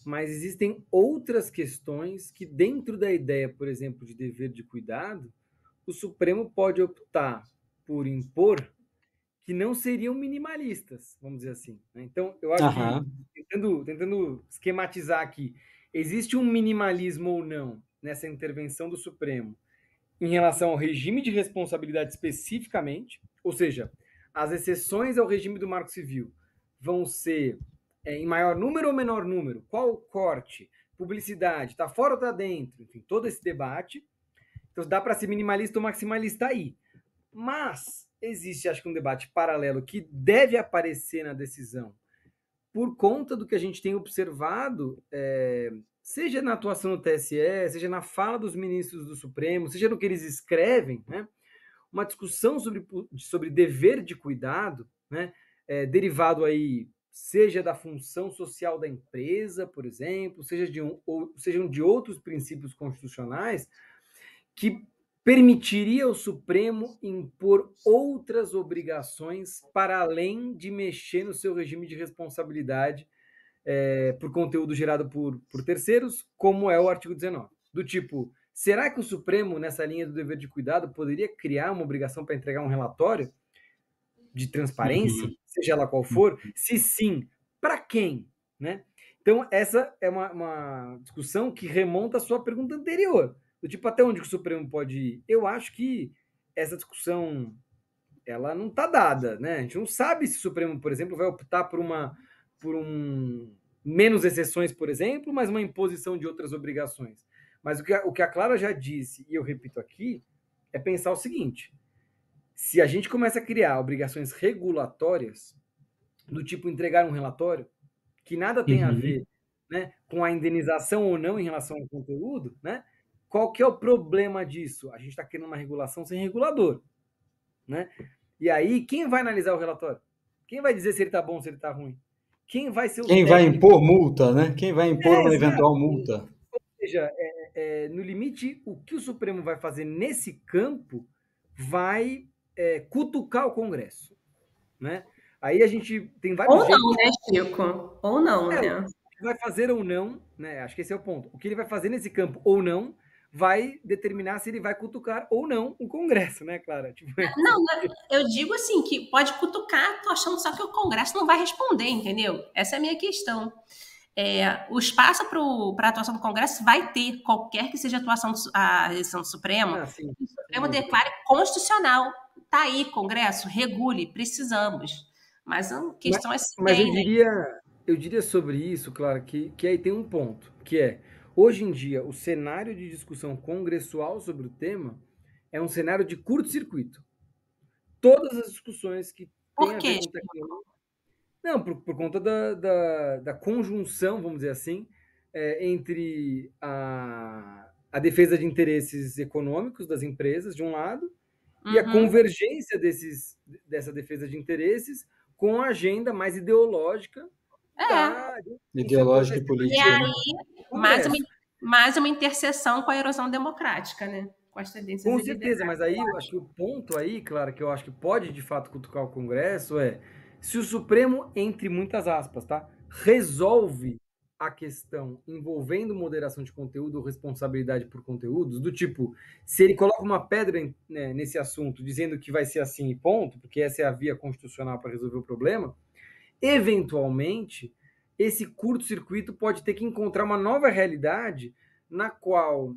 mas existem outras questões que dentro da ideia, por exemplo, de dever de cuidado, o Supremo pode optar por impor que não seriam minimalistas, vamos dizer assim. Né? Então, eu acho que, tentando esquematizar aqui, existe um minimalismo ou não nessa intervenção do Supremo em relação ao regime de responsabilidade especificamente, ou seja, as exceções ao regime do Marco Civil vão ser em maior número ou menor número? Qual o corte? Publicidade? Está fora ou está dentro? Enfim, todo esse debate. Então, dá para ser minimalista ou maximalista aí. Mas existe, acho que, um debate paralelo que deve aparecer na decisão por conta do que a gente tem observado, seja na atuação do TSE, seja na fala dos ministros do Supremo, seja no que eles escrevem, né? Uma discussão sobre dever de cuidado, né? Derivado aí, seja da função social da empresa, por exemplo, sejam de outros princípios constitucionais, que permitiria ao Supremo impor outras obrigações para além de mexer no seu regime de responsabilidade por conteúdo gerado por terceiros, como é o artigo 19. Do tipo, será que o Supremo, nessa linha do dever de cuidado, poderia criar uma obrigação para entregar um relatório de transparência, seja ela qual for? Se sim, para quem? Né? Então, essa é uma discussão que remonta à sua pergunta anterior. Do tipo, até onde o Supremo pode ir? Eu acho que essa discussão ela não está dada, né? A gente não sabe se o Supremo, por exemplo, vai optar por menos exceções, por exemplo, mas uma imposição de outras obrigações. Mas o que a Clara já disse, e eu repito aqui, é pensar o seguinte: se a gente começa a criar obrigações regulatórias, do tipo entregar um relatório, que nada tem a ver, né, com a indenização ou não em relação ao conteúdo, né? Qual que é o problema disso? A gente está querendo uma regulação sem regulador, né? E aí, quem vai analisar o relatório? Quem vai dizer se ele está bom, se ele está ruim? Quem vai ser o técnico? Vai impor multa, né? Quem vai impor uma eventual multa? Ou seja, no limite, o que o Supremo vai fazer nesse campo vai cutucar o Congresso, né? Aí a gente tem vários jeitos. Ou não, né, Chico? Ou não, né? O que vai fazer ou não, né? Acho que esse é o ponto. O que ele vai fazer nesse campo ou não vai determinar se ele vai cutucar ou não o Congresso, né, Clara? Tipo, não, eu digo assim, que pode cutucar, tô achando só que o Congresso não vai responder, entendeu? Essa é a minha questão. O espaço para a atuação do Congresso vai ter, qualquer que seja a decisão do Supremo, o Supremo declare constitucional. Tá aí, Congresso, regule, precisamos. Mas a questão é se mas eu diria sobre isso, claro, que aí tem um ponto, que é, hoje em dia, o cenário de discussão congressual sobre o tema é um cenário de curto-circuito. Todas as discussões que têm a ver com tecnologia... Não, por conta da conjunção, vamos dizer assim, entre a defesa de interesses econômicos das empresas, de um lado, e a convergência dessa defesa de interesses com a agenda mais ideológica ideológica e política. E aí, mais uma interseção com a erosão democrática, né? Com as tendências com certeza, mas aí eu acho que o ponto aí, claro, que eu acho que pode de fato cutucar o Congresso é se o Supremo, entre muitas aspas, tá, resolve a questão envolvendo moderação de conteúdo ou responsabilidade por conteúdos, do tipo, se ele coloca uma pedra nesse assunto, dizendo que vai ser assim e ponto, porque essa é a via constitucional para resolver o problema, eventualmente, esse curto-circuito pode ter que encontrar uma nova realidade na qual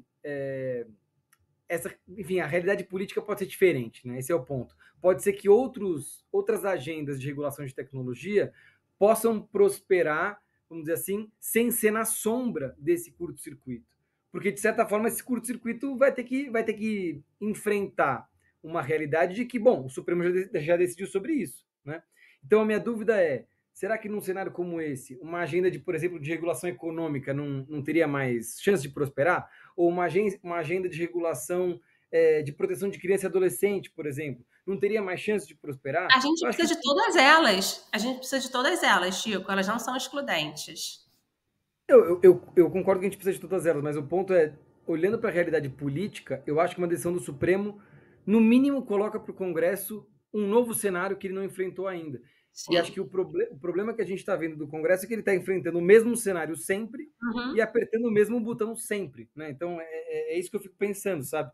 enfim, a realidade política pode ser diferente, né? Esse é o ponto. Pode ser que outras agendas de regulação de tecnologia possam prosperar, vamos dizer assim, sem ser na sombra desse curto-circuito. Porque, de certa forma, esse curto-circuito vai ter que enfrentar uma realidade de que, bom, o Supremo já decidiu sobre isso, né? Então, a minha dúvida é, será que num cenário como esse, uma agenda de, por exemplo, de regulação econômica não teria mais chance de prosperar? Ou uma agenda de regulação de proteção de criança e adolescente, por exemplo, não teria mais chance de prosperar? A gente Eu acho que precisa de todas elas. A gente precisa de todas elas, Chico. Elas não são excludentes. eu concordo que a gente precisa de todas elas, mas o ponto é, olhando para a realidade política, eu acho que uma decisão do Supremo, no mínimo, coloca para o Congresso um novo cenário que ele não enfrentou ainda. Sim. E acho que o problema que a gente está vendo do Congresso é que ele está enfrentando o mesmo cenário sempre e apertando o mesmo botão sempre, né? Então, é isso que eu fico pensando, sabe?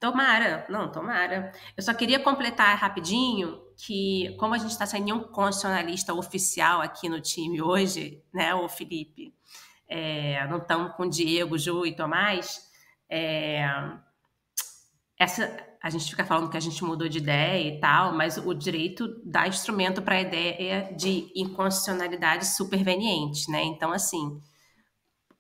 Tomara, não, tomara. Eu só queria completar rapidinho que, como a gente está sem nenhum constitucionalista oficial aqui no time hoje, né, o Felipe, não estamos com Diego, Ju e Tomás, a gente fica falando que a gente mudou de ideia e tal, mas o direito dá instrumento para a ideia de inconstitucionalidade superveniente, né? Então, assim,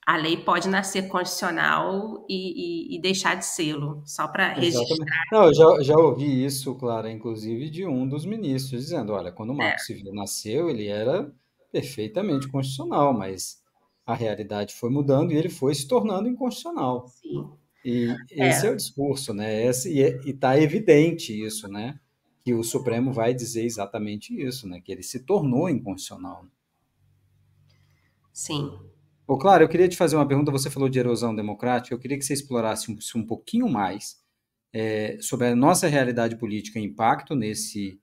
a lei pode nascer constitucional e deixar de sê-lo, só para registrar. Não, eu já ouvi isso, Clara, inclusive de um dos ministros, dizendo, olha, quando o É, Marco Civil nasceu, ele era perfeitamente constitucional, mas a realidade foi mudando e ele foi se tornando inconstitucional. sim. E esse é o discurso, né? E está evidente isso, né? Que o Supremo vai dizer exatamente isso, né? Que ele se tornou inconstitucional. Sim. Ô, Clara, eu queria te fazer uma pergunta. Você falou de erosão democrática. Eu queria que você explorasse um pouquinho mais sobre a nossa realidade política e impacto nesse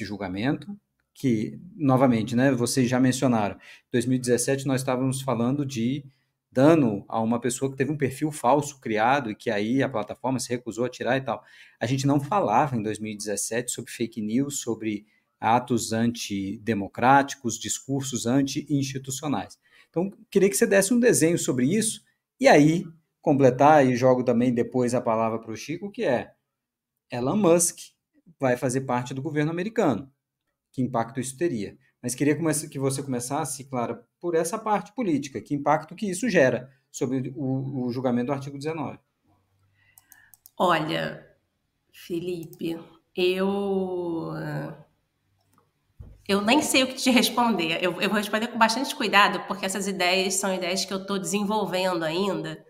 julgamento, que, novamente, né? Vocês já mencionaram. Em 2017, nós estávamos falando de dano a uma pessoa que teve um perfil falso criado e que aí a plataforma se recusou a tirar e tal. A gente não falava em 2017 sobre fake news, sobre atos antidemocráticos, discursos anti-institucionais. Então, queria que você desse um desenho sobre isso e aí completar e jogo também depois a palavra para o Chico, que é Elon Musk vai fazer parte do governo americano. Que impacto isso teria? Mas queria que você começasse, Clara, por essa parte política. Que impacto que isso gera sobre o julgamento do artigo 19? Olha, Felipe, eu nem sei o que te responder. Eu vou responder com bastante cuidado, porque essas ideias são ideias que eu estou desenvolvendo ainda.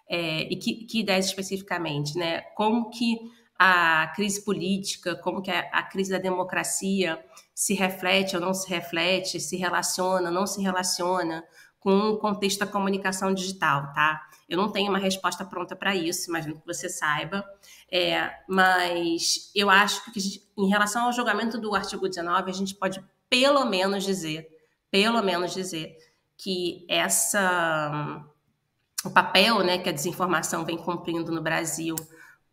E que ideias especificamente, né? Como que a crise política, como que a crise da democracia se reflete ou não se reflete, se relaciona ou não se relaciona com o contexto da comunicação digital, tá? Eu não tenho uma resposta pronta para isso, imagino que você saiba, mas eu acho que em relação ao julgamento do artigo 19, a gente pode pelo menos dizer que o papel, né, que a desinformação vem cumprindo no Brasil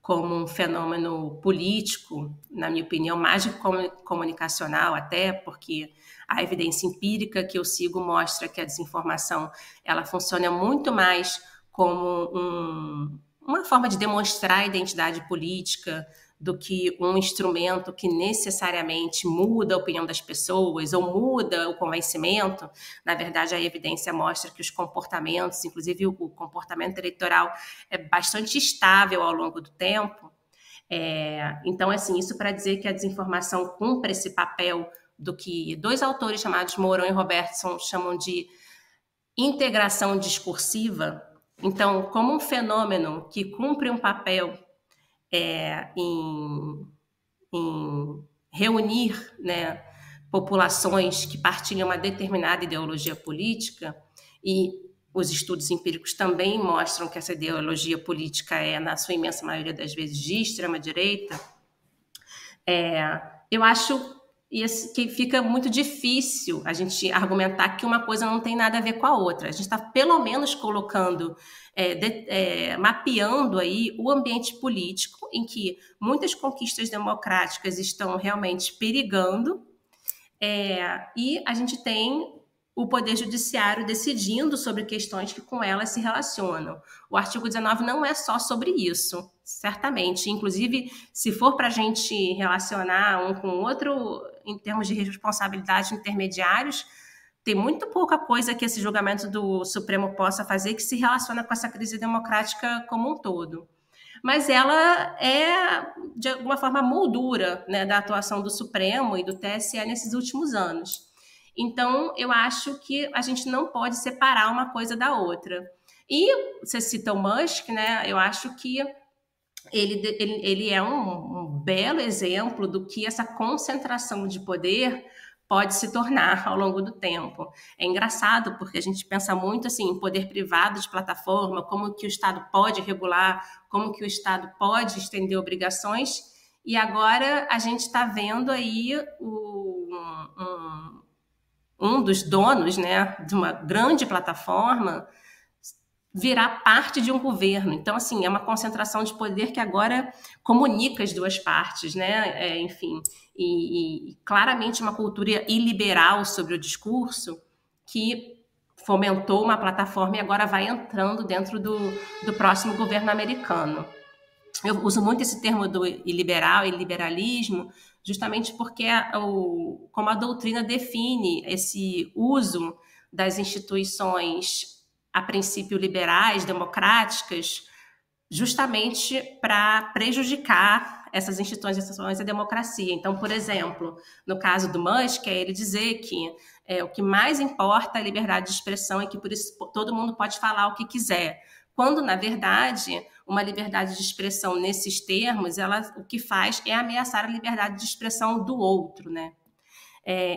como um fenômeno político, na minha opinião, mais de comunicacional até, porque a evidência empírica que eu sigo mostra que a desinformação ela funciona muito mais como uma forma de demonstrar a identidade política do que um instrumento que necessariamente muda a opinião das pessoas ou muda o convencimento. Na verdade, a evidência mostra que os comportamentos, inclusive o comportamento eleitoral, é bastante estável ao longo do tempo. Então, assim, isso para dizer que a desinformação cumpre esse papel do que dois autores chamados Mourão e Robertson chamam de integração discursiva. Então, como um fenômeno que cumpre um papel em reunir, né, populações que partilham uma determinada ideologia política, e os estudos empíricos também mostram que essa ideologia política é, na sua imensa maioria das vezes, de extrema-direita, eu acho que fica muito difícil a gente argumentar que uma coisa não tem nada a ver com a outra. A gente está, pelo menos, colocando, mapeando aí o ambiente político em que muitas conquistas democráticas estão realmente perigando, e a gente tem o Poder Judiciário decidindo sobre questões que com elas se relacionam. O artigo 19 não é só sobre isso, certamente. Inclusive, se for para a gente relacionar um com o outro em termos de responsabilidade de intermediários, tem muito pouca coisa que esse julgamento do Supremo possa fazer que se relaciona com essa crise democrática como um todo. Mas ela é, de alguma forma, moldura, né, da atuação do Supremo e do TSE nesses últimos anos. Então, eu acho que a gente não pode separar uma coisa da outra. E você cita o Musk, né? Eu acho que ele é um belo exemplo do que essa concentração de poder pode se tornar ao longo do tempo. É engraçado, porque a gente pensa muito assim, em poder privado de plataforma, como que o Estado pode regular, como que o Estado pode estender obrigações, e agora a gente está vendo aí um dos donos, né, de uma grande plataforma virar parte de um governo. Então, assim, é uma concentração de poder que agora comunica as duas partes, né? Enfim, e claramente uma cultura iliberal sobre o discurso que fomentou uma plataforma e agora vai entrando dentro do próximo governo americano. Eu uso muito esse termo do iliberal e liberalismo, justamente porque como a doutrina define esse uso das instituições a princípio liberais, democráticas, justamente para prejudicar essas instituições e a democracia. Então, por exemplo, no caso do Musk, é ele dizer que o que mais importa é a liberdade de expressão e que por isso todo mundo pode falar o que quiser. Quando, na verdade, uma liberdade de expressão nesses termos, o que faz é ameaçar a liberdade de expressão do outro, né?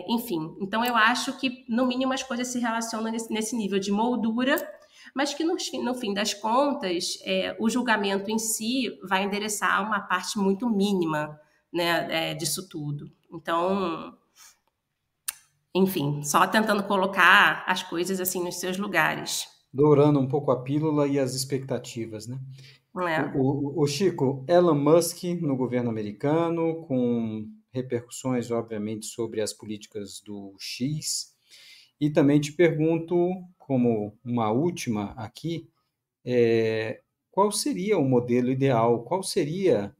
Enfim, então eu acho que, no mínimo, as coisas se relacionam nesse nível de moldura, mas que, no fim das contas, o julgamento em si vai endereçar uma parte muito mínima, né, disso tudo. Então, enfim, só tentando colocar as coisas assim nos seus lugares. Dourando um pouco a pílula e as expectativas, né? O Chico, Elon Musk no governo americano, com repercussões, obviamente, sobre as políticas do X. E também te pergunto, como uma última aqui, qual seria o modelo ideal? Qual seria,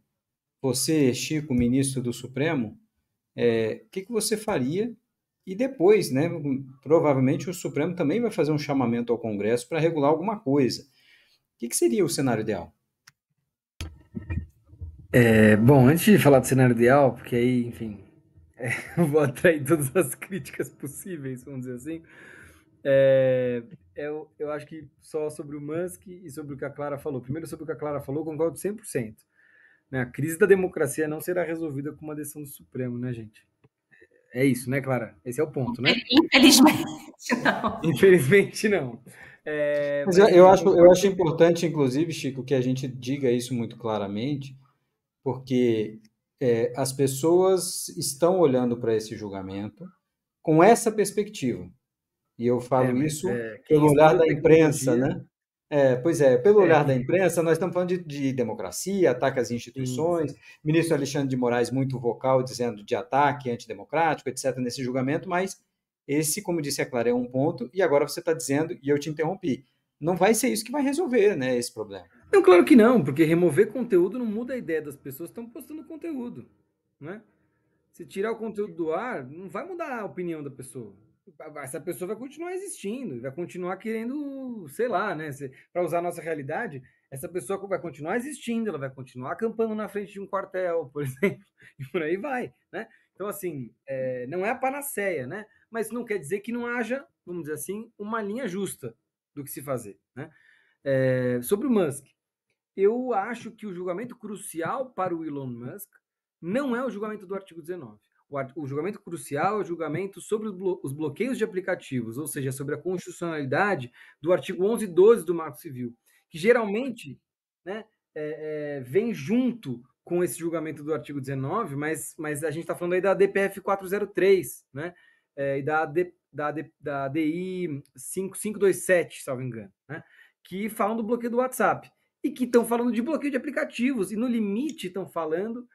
você, Chico, ministro do Supremo, o que você faria? E depois, né, provavelmente o Supremo também vai fazer um chamamento ao Congresso para regular alguma coisa. O que seria o cenário ideal? Bom, antes de falar do cenário ideal, porque aí, enfim, eu vou atrair todas as críticas possíveis, vamos dizer assim. Eu acho que só sobre o Musk e sobre o que a Clara falou. Primeiro, sobre o que a Clara falou, concordo 100%. Né? A crise da democracia não será resolvida com uma decisão do Supremo, né, gente? É isso, né, Clara? Esse é o ponto, né? Infelizmente, não. Infelizmente, não. Mas eu acho importante, inclusive, Chico, que a gente diga isso muito claramente, porque as pessoas estão olhando para esse julgamento com essa perspectiva. E eu falo isso pelo olhar da imprensa, né? Pelo olhar da imprensa, nós estamos falando de democracia, ataque às instituições, ministro Alexandre de Moraes muito vocal, dizendo de ataque antidemocrático, etc., nesse julgamento, mas esse, como disse a Clara, é um ponto, e agora você está dizendo, e eu te interrompi, não vai ser isso que vai resolver, né, esse problema. Não, claro que não, porque remover conteúdo não muda a ideia das pessoas que estão postando conteúdo, né? Se tirar o conteúdo do ar, não vai mudar a opinião da pessoa. Essa pessoa vai continuar existindo, vai continuar querendo, sei lá, né? Para usar a nossa realidade, essa pessoa vai continuar existindo, ela vai continuar acampando na frente de um quartel, por exemplo, e por aí vai, né? Então, assim, não é a panaceia, né? Mas não quer dizer que não haja, vamos dizer assim, uma linha justa do que se fazer, né? Sobre o Musk, eu acho que o julgamento crucial para o Elon Musk não é o julgamento do artigo 19. O julgamento crucial é o julgamento sobre os bloqueios de aplicativos, ou seja, sobre a constitucionalidade do artigo 11 e 12 do Marco Civil, que geralmente, né, vem junto com esse julgamento do artigo 19, mas a gente está falando aí da DPF 403, né, e da DI 5527, salvo engano, né, que falam do bloqueio do WhatsApp e que estão falando de bloqueio de aplicativos, e no limite estão falando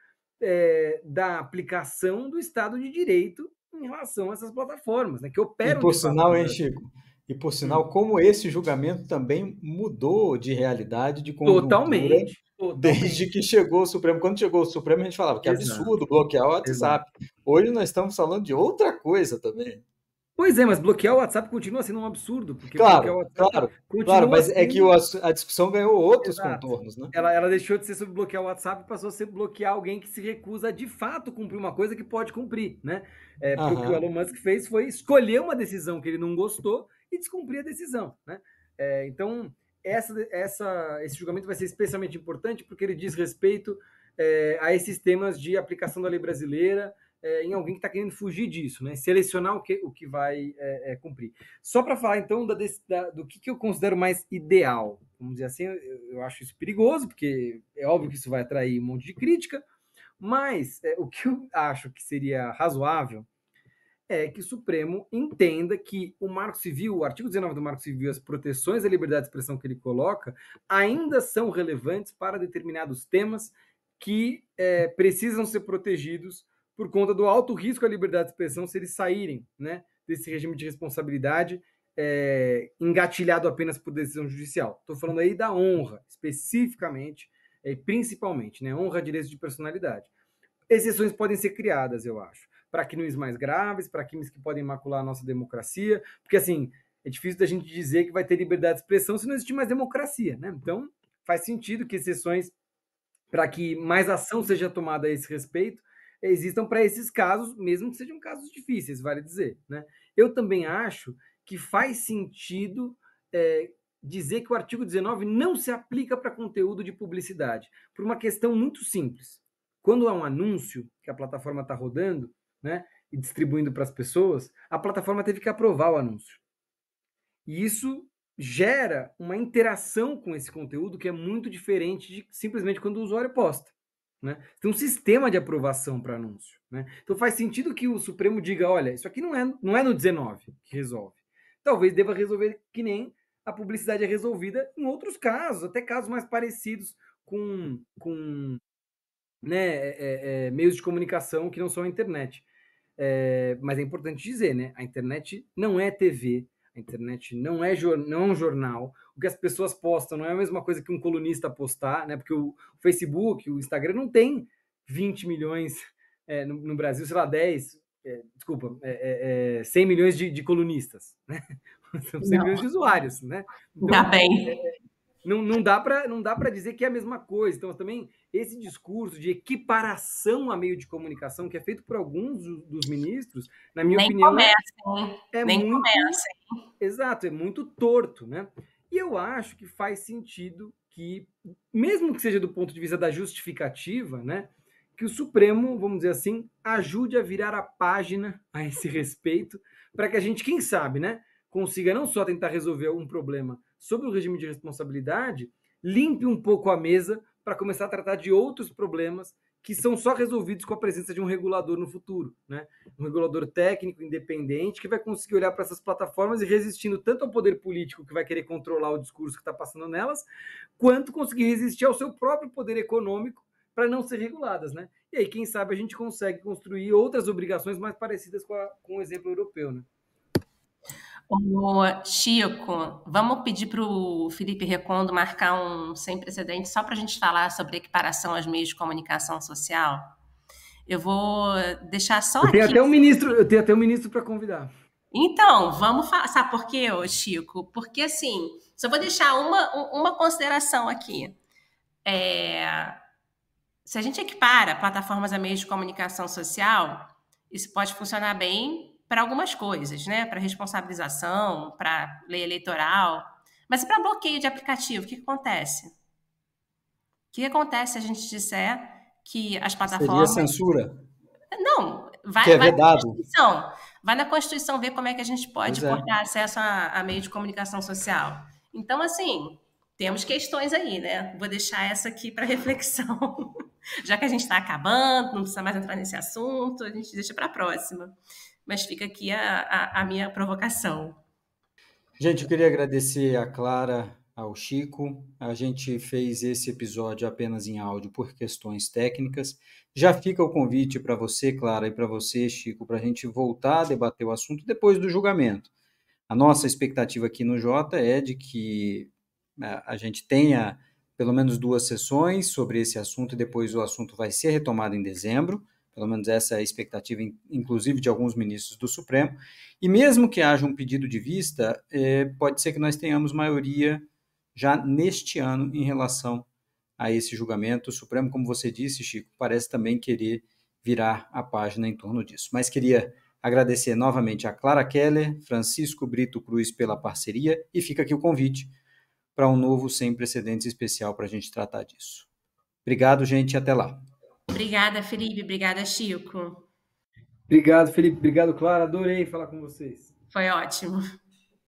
da aplicação do Estado de Direito em relação a essas plataformas, né, que E operam por de fato sinal, no hein, Brasil. Chico? E por sinal, como esse julgamento também mudou de realidade, de conjuntura, Totalmente, desde totalmente. que chegou o Supremo. Quando chegou o Supremo, a gente falava que Exato, absurdo bloquear o exato. WhatsApp. Hoje nós estamos falando de outra coisa também. Pois é, mas bloquear o WhatsApp continua sendo um absurdo, porque bloquear o Claro, WhatsApp claro, claro, continua mas é que sendo. a discussão ganhou outros Exato. contornos, né? Ela deixou de ser sobre bloquear o WhatsApp e passou a ser bloquear alguém que se recusa a de fato cumprir uma coisa que pode cumprir, né? Porque o que o Aham. Elon Musk fez foi escolher uma decisão que ele não gostou e descumprir a decisão, né? Então, esse julgamento vai ser especialmente importante porque ele diz respeito a esses temas de aplicação da lei brasileira em alguém que está querendo fugir disso, né? Selecionar o que vai cumprir. Só para falar, então, do que eu considero mais ideal. Vamos dizer assim, eu acho isso perigoso, porque é óbvio que isso vai atrair um monte de crítica, mas o que eu acho que seria razoável é que o Supremo entenda que o Marco Civil, o artigo 19 do Marco Civil, as proteções à liberdade de expressão que ele coloca, ainda são relevantes para determinados temas que precisam ser protegidos por conta do alto risco à liberdade de expressão se eles saírem, né, desse regime de responsabilidade engatilhado apenas por decisão judicial. Estou falando aí da honra, especificamente, principalmente, né, honra, direitos de personalidade. Exceções podem ser criadas, eu acho, para crimes mais graves, para crimes que podem macular a nossa democracia, porque assim, é difícil da gente dizer que vai ter liberdade de expressão se não existir mais democracia, né? Então, faz sentido que exceções para que mais ação seja tomada a esse respeito existam para esses casos, mesmo que sejam casos difíceis, vale dizer, né? Eu também acho que faz sentido dizer que o artigo 19 não se aplica para conteúdo de publicidade, por uma questão muito simples. Quando há um anúncio que a plataforma está rodando, né, e distribuindo para as pessoas, a plataforma teve que aprovar o anúncio. E isso gera uma interação com esse conteúdo que é muito diferente de simplesmente quando o usuário posta. Né? Tem um sistema de aprovação para anúncio. Né? Então faz sentido que o Supremo diga, olha, isso aqui não é no 19 que resolve. Talvez deva resolver que nem a publicidade é resolvida em outros casos, até casos mais parecidos com meios de comunicação que não são a internet. Mas é importante dizer, né? A internet não é TV, a internet não é um jornal. O que as pessoas postam não é a mesma coisa que um colunista postar, né? Porque o Facebook, o Instagram não tem 20 milhões no Brasil, sei lá, 10, 100 milhões de colunistas, né? São 100 milhões de usuários, né? Então, tá bem. Não dá para dizer que é a mesma coisa. Então, também, esse discurso de equiparação a meio de comunicação, que é feito por alguns dos ministros, na minha opinião, Nem muito... comecem. Exato, é muito torto, né? E eu acho que faz sentido que, mesmo que seja do ponto de vista da justificativa, né, que o Supremo, vamos dizer assim, ajude a virar a página a esse respeito, para que a gente, quem sabe, né, consiga não só tentar resolver um problema sobre o regime de responsabilidade, limpe um pouco a mesa para começar a tratar de outros problemas que são só resolvidos com a presença de um regulador no futuro, né? Um regulador técnico, independente, que vai conseguir olhar para essas plataformas e resistindo tanto ao poder político que vai querer controlar o discurso que está passando nelas, quanto conseguir resistir ao seu próprio poder econômico para não ser reguladas, né? E aí, quem sabe, a gente consegue construir outras obrigações mais parecidas com o exemplo europeu, né? Ô, Chico, vamos pedir para o Felipe Recondo marcar um sem precedente só para a gente falar sobre equiparação aos meios de comunicação social? Eu vou deixar só aqui. Eu tenho até um ministro para convidar. Então, vamos falar. Sabe por quê, Chico? Porque, assim, só vou deixar uma consideração aqui. Se a gente equipara plataformas a meios de comunicação social, isso pode funcionar bem para algumas coisas, né? Para responsabilização, para lei eleitoral. Mas para bloqueio de aplicativo, o que acontece? O que acontece se a gente disser que as plataformas... Seria censura? Não, vai que é na vedado. Constituição. Vai na Constituição ver como é que a gente pode cortar acesso a meio de comunicação social. Então, assim, temos questões aí, né? Vou deixar essa aqui para reflexão. Já que a gente está acabando, não precisa mais entrar nesse assunto, a gente deixa para a próxima. Mas fica aqui a minha provocação. Gente, eu queria agradecer a Clara ao Chico. A gente fez esse episódio apenas em áudio por questões técnicas. Já fica o convite para você, Clara, e para você, Chico, para a gente voltar a debater o assunto depois do julgamento. A nossa expectativa aqui no Jota é de que a gente tenha pelo menos 2 sessões sobre esse assunto e depois o assunto vai ser retomado em dezembro. Pelo menos essa é a expectativa, inclusive, de alguns ministros do Supremo. E mesmo que haja um pedido de vista, pode ser que nós tenhamos maioria já neste ano em relação a esse julgamento. O Supremo, como você disse, Chico, parece também querer virar a página em torno disso. Mas queria agradecer novamente a Clara Keller, Francisco Brito Cruz pela parceria e fica aqui o convite para um novo Sem Precedentes especial para a gente tratar disso. Obrigado, gente, e até lá. Obrigada, Felipe. Obrigada, Chico. Obrigado, Felipe. Obrigado, Clara. Adorei falar com vocês. Foi ótimo.